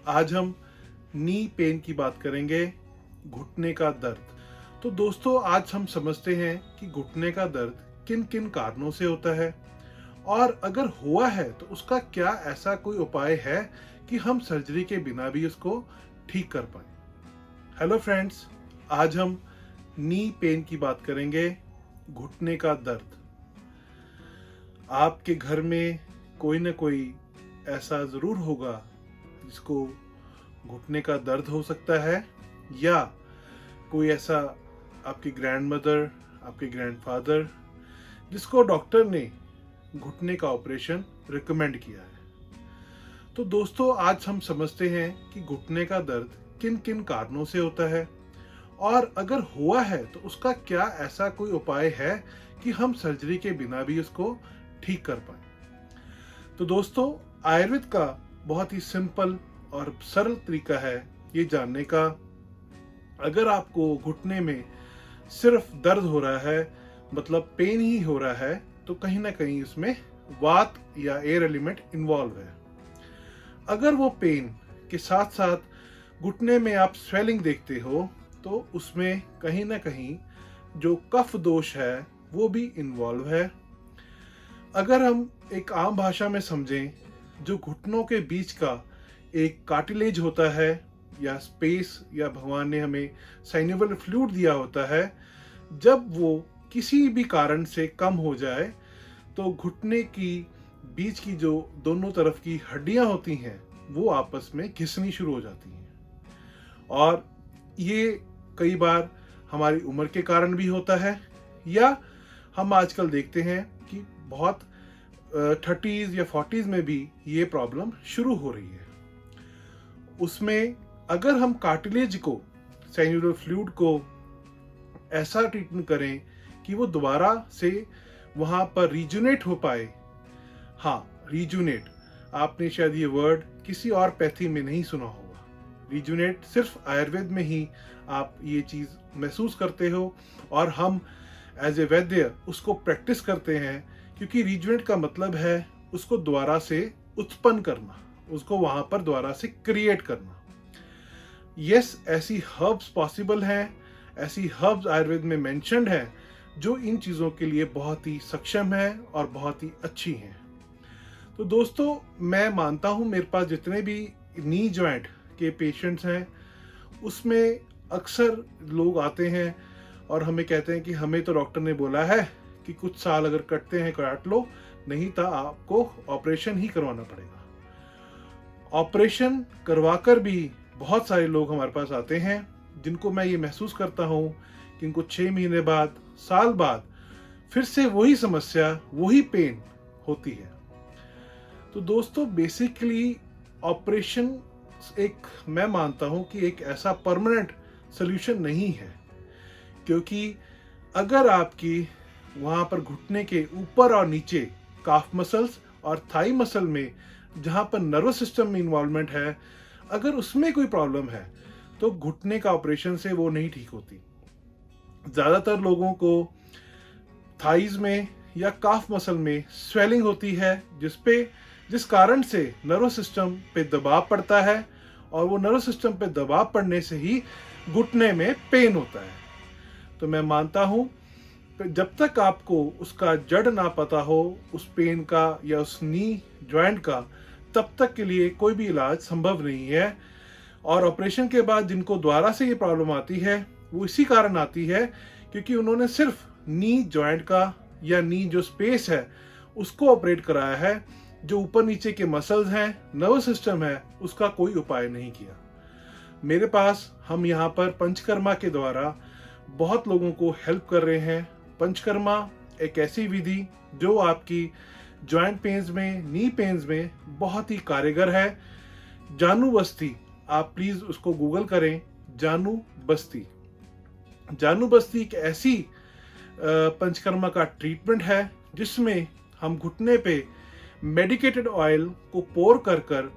आज हम knee pain की बात करेंगे, घुटने का दर्द। तो दोस्तों, आज हम समझते हैं कि घुटने का दर्द किन किन कारणों से होता है और अगर हुआ है तो उसका क्या ऐसा कोई उपाय है कि हम सर्जरी के बिना भी उसको ठीक कर पाए। हेलो फ्रेंड्स, आज हम नी पेन की बात करेंगे, घुटने का दर्द। आपके घर में कोई ना कोई ऐसा ज़रूर होगा जिसको घुटने का दर्द हो सकता है, या कोई ऐसा आपकी ग्रैंडमदर, आपके ग्रैंडफादर जिसको डॉक्टर ने घुटने का ऑपरेशन रिकमेंड किया है। तो दोस्तों, आज हम समझते हैं कि घुटने का दर्द किन किन कारणों से होता है और अगर हुआ है तो उसका क्या ऐसा कोई उपाय है कि हम सर्जरी के बिना भी उसको ठीक कर पाए। तो दोस्तों, आयुर्वेद का बहुत ही सिंपल और सरल तरीका है ये जानने का। अगर आपको घुटने में सिर्फ दर्द हो रहा है, मतलब पेन ही हो रहा है, तो कहीं ना कहीं इसमें वात या एयर एलिमेंट इन्वॉल्व है। अगर वो पेन के साथ साथ घुटने में आप स्वेलिंग देखते हो तो उसमें कहीं ना कहीं जो कफ दोष है वो भी इन्वॉल्व है। अगर हम एक आम भाषा में समझें, जो घुटनों के बीच का एक कार्टिलेज होता है या स्पेस, या भगवान ने हमें साइनोवियल फ्लूइड दिया होता है, जब वो किसी भी कारण से कम हो जाए तो घुटने की बीच की जो दोनों तरफ की हड्डियां होती हैं वो आपस में घिसनी शुरू हो जाती हैं। और ये कई बार हमारी उम्र के कारण भी होता है, या हम आजकल देखते हैं कि बहुत 30s या 40s में भी ये प्रॉब्लम शुरू हो रही है। उसमें अगर हम कार्टिलेज को, साइनोवियल फ्लूइड को ऐसा ट्रीटमेंट करें कि वो दोबारा से वहाँ पर रीजुनेट हो पाए। हाँ, रीजुनेट, आपने शायद ये वर्ड किसी और पैथी में नहीं सुना होगा। रीजुनेट सिर्फ आयुर्वेद में ही आप ये चीज़ महसूस करते हो और हम एज ए वैद्य उसको प्रैक्टिस करते हैं, क्योंकि रीजुनेट का मतलब है उसको दोबारा से उत्पन्न करना, उसको वहाँ पर दोबारा से क्रिएट करना। यस, ऐसी हर्ब्स पॉसिबल हैं, ऐसी हर्ब्स आयुर्वेद में मेंशन्ड है जो इन चीज़ों के लिए बहुत ही सक्षम है और बहुत ही अच्छी हैं। तो दोस्तों, मैं मानता हूँ मेरे पास जितने भी नी जॉइंट के पेशेंट्स हैं उसमें अक्सर लोग आते हैं और हमें कहते हैं कि हमें तो डॉक्टर ने बोला है कि कुछ साल अगर कटते हैं काट लो, नहीं तो आपको ऑपरेशन ही करवाना पड़ेगा। ऑपरेशन करवाकर भी बहुत सारे लोग हमारे पास आते हैं जिनको मैं ये महसूस करता हूँ कि इनको 6 महीने बाद, साल बाद फिर से वही समस्या, वही पेन होती है। तो दोस्तों, बेसिकली ऑपरेशन एक, मैं मानता हूँ कि एक ऐसा परमानेंट सल्यूशन नहीं है, क्योंकि अगर आपकी वहाँ पर घुटने के ऊपर और नीचे काफ मसल्स और थाई मसल में जहाँ पर नर्वस सिस्टम में इन्वॉल्वमेंट है, अगर उसमें कोई प्रॉब्लम है तो घुटने का ऑपरेशन से वो नहीं ठीक होती। ज़्यादातर लोगों को थाइज में या काफ मसल में स्वेलिंग होती है, जिस कारण से नर्वस सिस्टम पे दबाव पड़ता है, और वो नर्वस सिस्टम पे दबाव पड़ने से ही घुटने में पेन होता है। तो मैं मानता हूँ जब तक आपको उसका जड़ ना पता हो उस पेन का या उस नी जॉइंट का, तब तक के लिए कोई भी इलाज संभव नहीं है। और ऑपरेशन के बाद जिनको दोबारा से ये प्रॉब्लम आती है वो इसी कारण आती है क्योंकि उन्होंने सिर्फ नी जॉइंट का या नी जो स्पेस है उसको ऑपरेट कराया है, जो ऊपर नीचे के मसल्स हैं, नर्वस सिस्टम है, उसका कोई उपाय नहीं किया। मेरे पास हम यहाँ पर पंचकर्मा के द्वारा बहुत लोगों को हेल्प कर रहे हैं। पंचकर्मा एक ऐसी विधि जो आपकी जॉइंट पेन्स में, नी पेन्स में बहुत ही कारगर है। जानू बस्ती, आप प्लीज़ उसको गूगल करें, जानू बस्ती। जानू बस्ती एक ऐसी पंचकर्मा का ट्रीटमेंट है जिसमें हम घुटने पे मेडिकेटेड ऑयल को पोर कर कर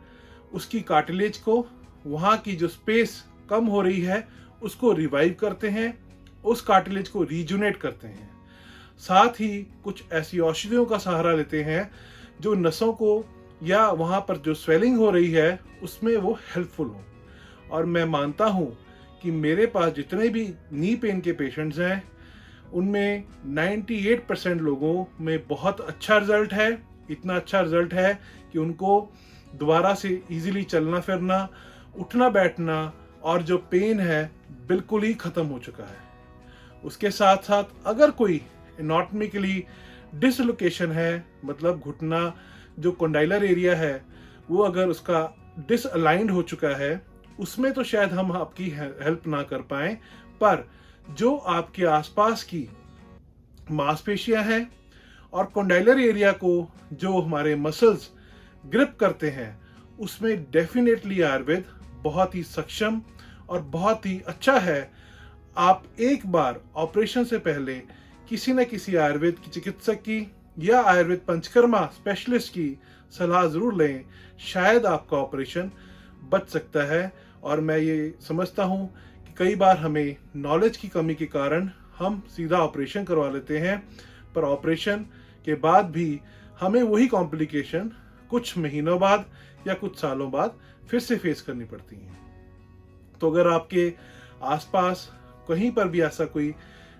उसकी कार्टिलेज को, वहाँ की जो स्पेस कम हो रही है उसको रिवाइव करते हैं, उस कार्टिलेज को रीजुनेट करते हैं। साथ ही कुछ ऐसी औषधियों का सहारा लेते हैं जो नसों को या वहाँ पर जो स्वेलिंग हो रही है उसमें वो हेल्पफुल हो। और मैं मानता हूँ कि मेरे पास जितने भी नी पेन के पेशेंट्स हैं उनमें 98% लोगों में बहुत अच्छा रिजल्ट है। इतना अच्छा रिजल्ट है कि उनको दोबारा से इजीली चलना फिरना, उठना बैठना और जो पेन है बिल्कुल ही खत्म हो चुका है। उसके साथ साथ अगर कोई एनाटॉमिकली डिसलोकेशन है, मतलब घुटना जो कंडाइलर एरिया है वो अगर उसका डिसअलाइंड हो चुका है, उसमें तो शायद हम आपकी हेल्प ना कर पाए, पर जो आपके आसपास की मांसपेशियां हैं और कंडाइलर एरिया को जो हमारे मसल्स ग्रिप करते हैं, उसमें डेफिनेटली आयुर्वेद बहुत ही सक्षम और बहुत ही अच्छा है। आप एक बार ऑपरेशन से पहले किसी न किसी आयुर्वेद की चिकित्सक की या आयुर्वेद पंचकर्मा स्पेशलिस्ट की सलाह जरूर लें, शायद आपका ऑपरेशन बच सकता है। और मैं ये समझता हूँ कि कई बार हमें नॉलेज की कमी के कारण हम सीधा ऑपरेशन करवा लेते हैं, पर ऑपरेशन के बाद भी हमें वही कॉम्प्लिकेशन कुछ महीनों बाद या कुछ सालों बाद फिर से फेस करनी पड़ती हैं। तो अगर आपके आसपास कहीं पर भी ऐसा कोई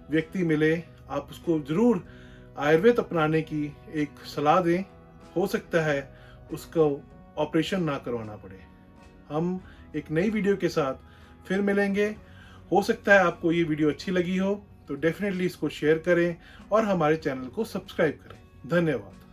व्यक्ति मिले, आप उसको जरूर आयुर्वेद अपनाने की एक सलाह दें। हो सकता है उसको ऑपरेशन ना करवाना पड़े। हम एक नई वीडियो के साथ फिर मिलेंगे। हो सकता है आपको ये वीडियो अच्छी लगी हो, तो डेफिनेटली इसको शेयर करें और हमारे चैनल को सब्सक्राइब करें। धन्यवाद।